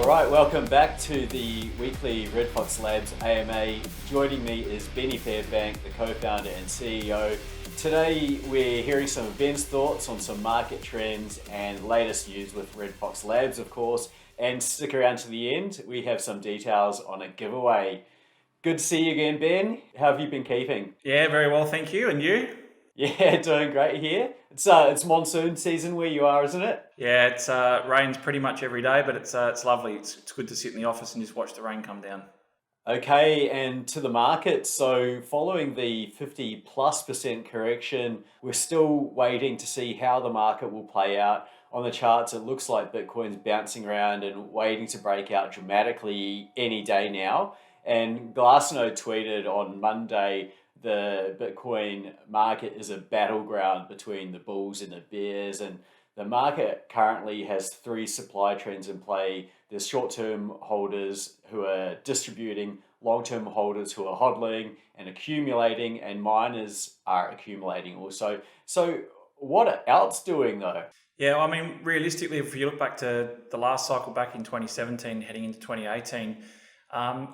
Alright, welcome back to the weekly RedFOX Labs AMA. Joining me is Benny Fairbank, the co-founder and CEO. Today we're hearing some of Ben's thoughts on some market trends and latest news with RedFOX Labs, of course. And stick around to the end, we have some details on a giveaway. Good to see you again, Ben. How have you been keeping? Yeah, very well, thank you. And you? Yeah, doing great here. It's monsoon season where you are, isn't it? Yeah, it's rains pretty much every day, but it's lovely. It's good to sit in the office and just watch the rain come down. Okay, and to the market. So following the 50+% correction, we're still waiting to see how the market will play out. On the charts, it looks like Bitcoin's bouncing around and waiting to break out dramatically any day now. And Glassnode tweeted on Monday, the Bitcoin market is a battleground between the bulls and the bears, and the market currently has three supply trends in play. There's short-term holders who are distributing, long-term holders who are hodling and accumulating, and miners are accumulating also. So what are alts doing though? Yeah, I mean, realistically, if you look back to the last cycle back in 2017, heading into 2018,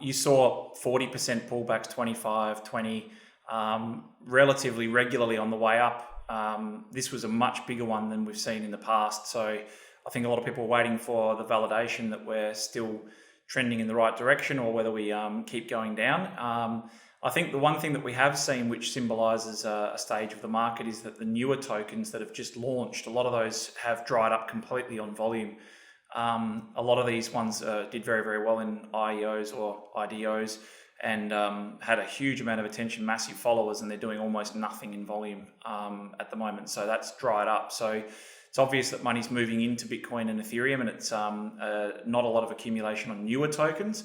you saw 40% pullbacks, 25, 20, relatively regularly on the way up. This was a much bigger one than we've seen in the past. So I think a lot of people are waiting for the validation that we're still trending in the right direction or whether we keep going down. I think the one thing that we have seen which symbolises a stage of the market is that the newer tokens that have just launched, a lot of those have dried up completely on volume. A lot of these ones did very, very well in IEOs or IDOs and had a huge amount of attention, massive followers, and they're doing almost nothing in volume at the moment. So that's dried up. So it's obvious that money's moving into Bitcoin and Ethereum, and it's not a lot of accumulation on newer tokens.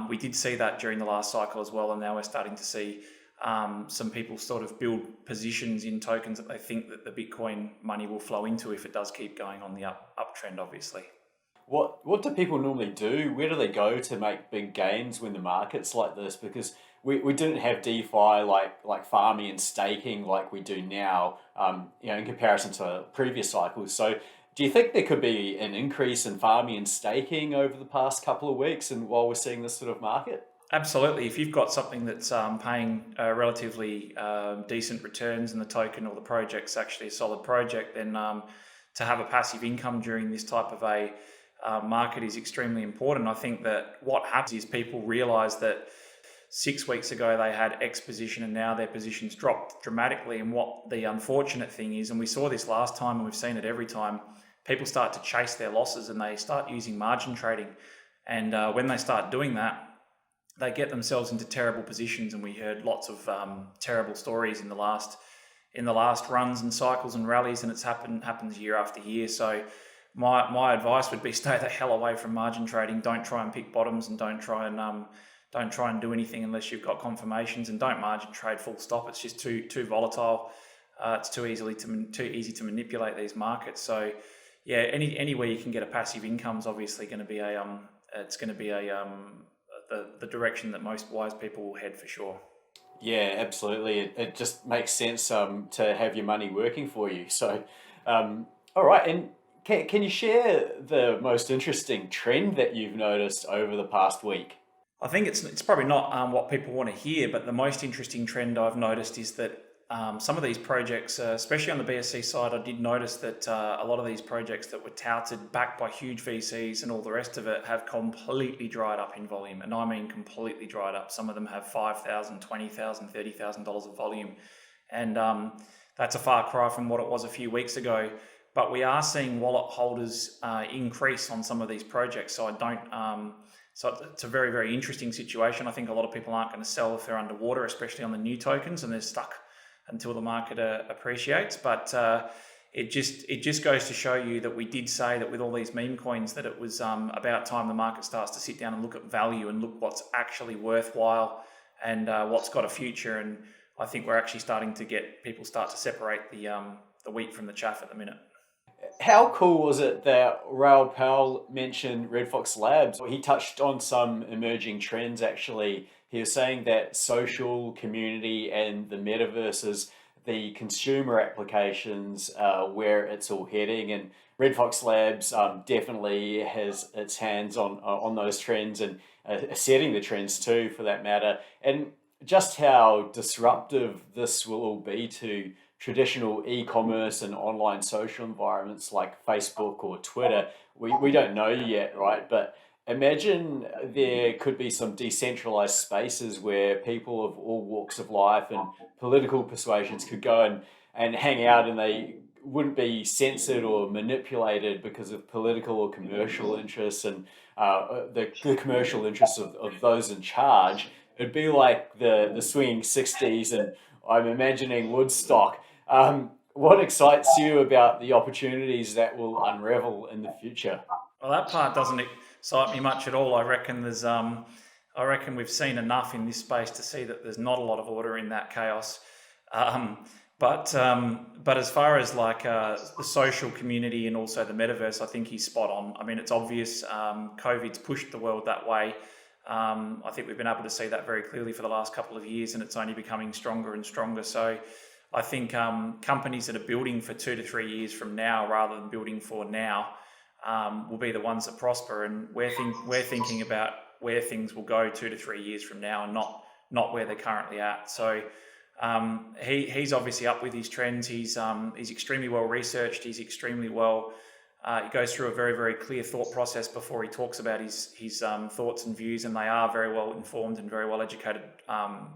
We did see that during the last cycle as well, and now we're starting to see some people sort of build positions in tokens that they think that the Bitcoin money will flow into if it does keep going on the uptrend, obviously. What do people normally do? Where do they go to make big gains when the market's like this? Because we didn't have DeFi like farming and staking like we do now, in comparison to previous cycles. So do you think there could be an increase in farming and staking over the past couple of weeks and while we're seeing this sort of market? Absolutely. If you've got something that's paying relatively decent returns and the token or the project's actually a solid project, then to have a passive income during this type of a market is extremely important. I think that what happens is people realize that 6 weeks ago they had X position and now their positions dropped dramatically. And what the unfortunate thing is, and we saw this last time and we've seen it every time, people start to chase their losses and they start using margin trading. And when they start doing that, they get themselves into terrible positions. And we heard lots of terrible stories in the last runs and cycles and rallies, and happens year after year. So my advice would be stay the hell away from margin trading. Don't try and pick bottoms, and don't try and do anything unless you've got confirmations, and don't margin trade full stop. It's just too volatile. It's too easy to manipulate these markets. So yeah, anywhere you can get a passive income is obviously going to be the direction that most wise people will head for sure. Yeah, absolutely. It just makes sense to have your money working for you. So, all right. And can you share the most interesting trend that you've noticed over the past week? I think it's probably not what people want to hear, but the most interesting trend I've noticed is that some of these projects, especially on the BSC side, I did notice that a lot of these projects that were touted, backed by huge VCs and all the rest of it, have completely dried up in volume. And I mean completely dried up. Some of them have $5,000, $20,000, $30,000 of volume. And that's a far cry from what it was a few weeks ago. But we are seeing wallet holders increase on some of these projects. So so it's a very, very interesting situation. I think a lot of people aren't going to sell if they're underwater, especially on the new tokens, and they're stuck until the market appreciates. But it just goes to show you that we did say that with all these meme coins that it was about time the market starts to sit down and look at value and look what's actually worthwhile and what's got a future. And I think we're actually starting to get people start to separate the wheat from the chaff at the minute. How cool was it that Raoul Pal mentioned RedFOX Labs? He touched on some emerging trends actually. He was saying that social, community and the metaverses, the consumer applications, where it's all heading. And RedFOX Labs definitely has its hands on those trends and setting the trends too, for that matter. And just how disruptive this will all be to traditional e-commerce and online social environments like Facebook or Twitter, we don't know yet, right? But imagine there could be some decentralized spaces where people of all walks of life and political persuasions could go and hang out, and they wouldn't be censored or manipulated because of political or commercial interests, and the commercial interests of those in charge. It'd be like the swinging 60s, and I'm imagining Woodstock. What excites you about the opportunities that will unravel in the future? Well, that part doesn't excite me much at all. I reckon we've seen enough in this space to see that there's not a lot of order in that chaos. But as far as like the social community and also the metaverse, I think he's spot on. I mean, it's obvious. COVID's pushed the world that way. I think we've been able to see that very clearly for the last couple of years, and it's only becoming stronger and stronger. So I think companies that are building for 2 to 3 years from now, rather than building for now, will be the ones that prosper. And we're thinking about where things will go 2 to 3 years from now, and not where they're currently at. So he's obviously up with his trends. He's extremely well researched. He's extremely well. He goes through a very, very clear thought process before he talks about his thoughts and views, and they are very well informed and very well educated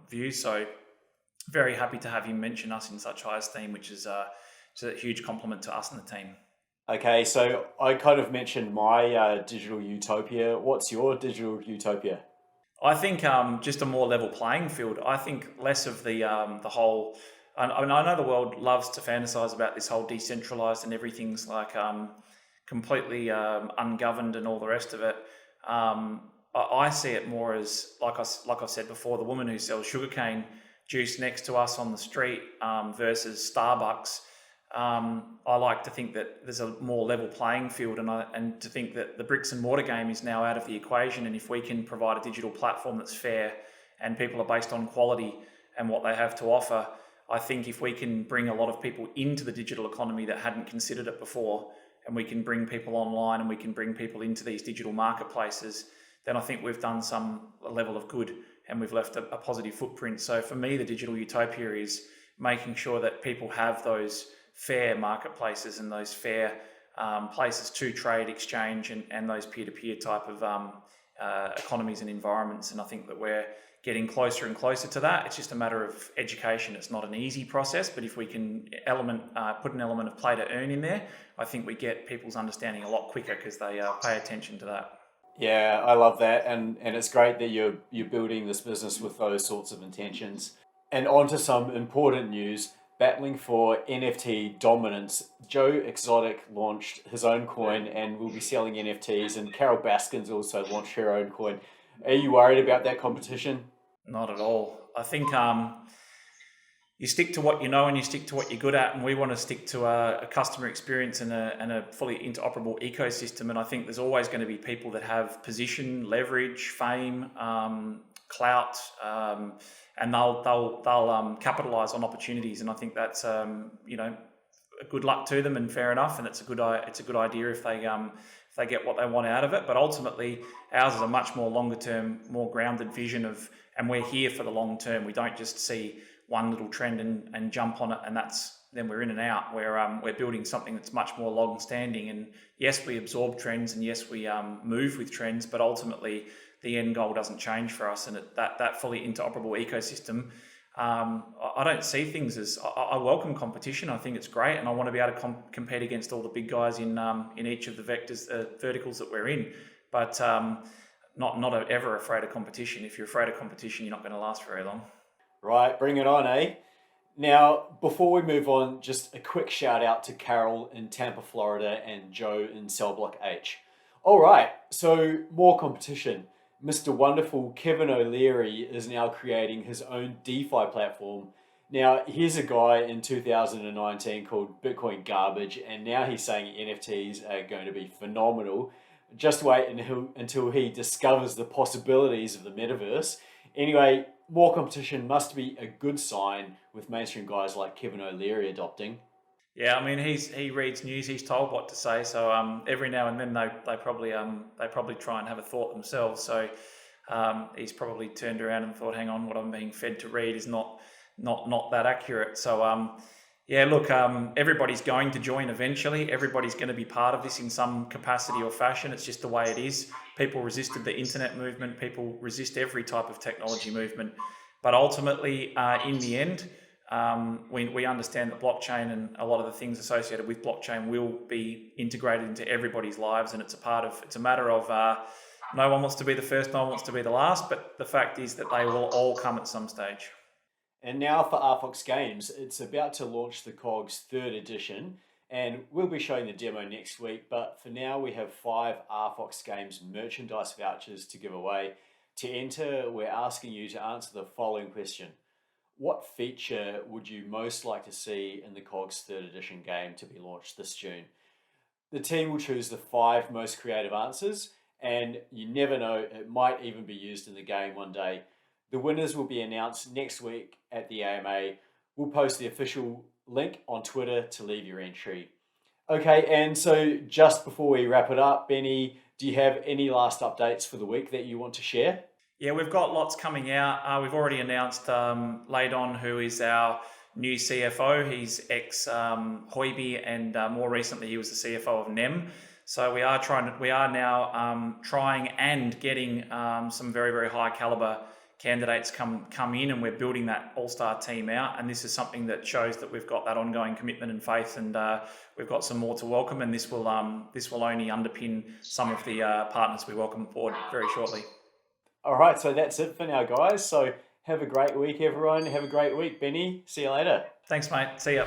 views. So very happy to have him mention us in such high esteem, which is a huge compliment to us and the team. Okay, so I kind of mentioned my digital utopia. What's your digital utopia? I think just a more level playing field. I think less of the whole. I mean, I know the world loves to fantasize about this whole decentralized and everything's like completely ungoverned and all the rest of it. I see it more as like I've said before, the woman who sells sugarcane juice next to us on the street versus Starbucks. I like to think that there's a more level playing field, and to think that the bricks and mortar game is now out of the equation. And if we can provide a digital platform that's fair and people are based on quality and what they have to offer, I think if we can bring a lot of people into the digital economy that hadn't considered it before, and we can bring people online and we can bring people into these digital marketplaces, then I think we've done some level of good and we've left a positive footprint. So for me, the digital utopia is making sure that people have those fair marketplaces and those fair places to trade, exchange, and those peer-to-peer type of economies and environments. And I think that we're getting closer and closer to that. It's just a matter of education. It's not an easy process, but if we can put an element of play to earn in there, I think we get people's understanding a lot quicker because they pay attention to that. Yeah, I love that, and it's great that you're building this business with those sorts of intentions. And on to some important news. Battling for NFT dominance, Joe Exotic launched his own coin and will be selling NFTs, and Carol Baskin's also launched her own coin. Are you worried about that competition? Not at all. I think you stick to what you know and you stick to what you're good at, and we want to stick to a customer experience and a fully interoperable ecosystem. And I think there's always going to be people that have position, leverage, fame, clout, and they'll capitalize on opportunities. And I think that's good luck to them and fair enough. And it's a good idea if they get what they want out of it. But ultimately, ours is a much more longer term, more grounded vision and we're here for the long term. We don't just see one little trend and jump on it, and then we're in and out. We're building something that's much more long standing. And yes, we absorb trends, and yes, we move with trends, but ultimately the end goal doesn't change for us. And that fully interoperable ecosystem, I don't see things as I welcome competition. I think it's great, and I want to be able to compete against all the big guys in each of the verticals that we're in. But not ever afraid of competition. If you're afraid of competition, you're not going to last very long. Right, bring it on, eh? Now, before we move on, just a quick shout out to Carol in Tampa, Florida, and Joe in Cell Block H. All right, so more competition. Mr. Wonderful Kevin O'Leary is now creating his own DeFi platform. Now, here's a guy in 2019 called Bitcoin Garbage, and now he's saying NFTs are going to be phenomenal. Just wait until he discovers the possibilities of the metaverse. Anyway, more competition must be a good sign with mainstream guys like Kevin O'Leary adopting. Yeah, I mean he reads news, he's told what to say. So every now and then they probably try and have a thought themselves. So he's probably turned around and thought, hang on, what I'm being fed to read is not that accurate. So yeah, look, everybody's going to join eventually. Everybody's going to be part of this in some capacity or fashion. It's just the way it is. People resisted the internet movement. People resist every type of technology movement. But ultimately, in the end, we understand that blockchain and a lot of the things associated with blockchain will be integrated into everybody's lives, and it's a matter of no one wants to be the first, no one wants to be the last, but the fact is that they will all come at some stage. And now for RFOX Games, it's about to launch the KOGs 3rd edition, and we'll be showing the demo next week, but for now we have 5 RFOX Games merchandise vouchers to give away. To enter, we're asking you to answer the following question. What feature would you most like to see in the KOGs 3rd edition game to be launched this June? The team will choose the 5 most creative answers, and you never know, it might even be used in the game one day. The winners will be announced next week at the AMA. We'll post the official link on Twitter to leave your entry. Okay, and so just before we wrap it up, Benny, do you have any last updates for the week that you want to share? Yeah, we've got lots coming out. We've already announced Laydon, who is our new CFO. He's ex-Hoiby, and more recently he was the CFO of NEM. So we are now trying and getting some very, very high caliber candidates come in, and we're building that all-star team out. And this is something that shows that we've got that ongoing commitment and faith, and we've got some more to welcome. And this will only underpin some of the partners we welcome aboard very shortly. All right, so that's it for now, guys. So have a great week, everyone. Have a great week, Benny. See you later. Thanks, mate. See ya.